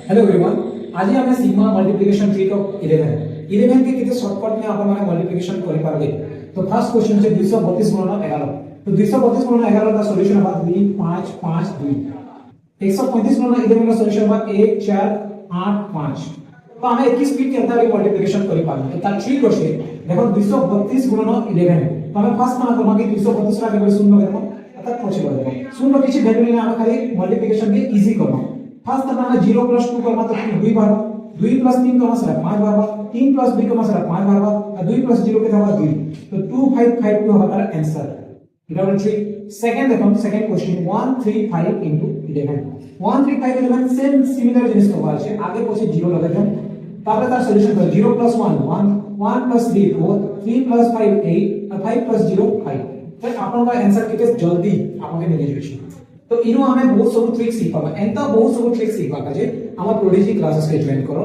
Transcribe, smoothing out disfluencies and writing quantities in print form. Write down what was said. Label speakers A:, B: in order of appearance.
A: Hello everyone. आज ही हमें sigma multiplication trick of 11 के कितने शॉर्टकट में आपण माने मल्टीप्लिकेशन कर पारबे। तो फर्स्ट क्वेश्चन है 232 गुणन 11। तो 232 गुणन 11 का सॉल्यूशन होगा 2 5 5 2। 135 गुणन 11 का सॉल्यूशन होगा 1 4 8 5। तो हमें 21 स्पीड के अंदर मल्टीप्लिकेशन कर पारबे। तो ता ट्रिक होचे देखो 232 गुणन 11। तो हमें फर्स्ट ना करबा कि 232 रा के शून्य करबा अतः पछे बढ़बा। शून्य किछि वैल्यू लेना हम खाली मल्टीप्लिकेशन के इजी करबा। फर्स्ट करना है 0 + 2 करना तो 2 बार 2 + 3 करना सरा 5 बार 3 + 2 करना सरा 5 बार और 2 + 0 के था 2 तो 2552 हमारा आंसर। इलेवन ट्रिक सेकंड देखो सेकंड क्वेश्चन 135 * 11 135 11 सेम सिमिलर जिनिस करबा छै आगे पछे 0 लगा देम तापर तार सॉल्यूशन कर 0 + 1 1 1 + 3 4 3 + 5 8 और 5 + 0 5 तो आपन का आंसर केते जल्दी आपके मिल जाय। तो इनो हमें बहुत सब ट्रिक सीखबा एंता बहुत सब ट्रिक सीखबा जे हमर प्रोडिजी क्लासेस के ज्वाइन करो।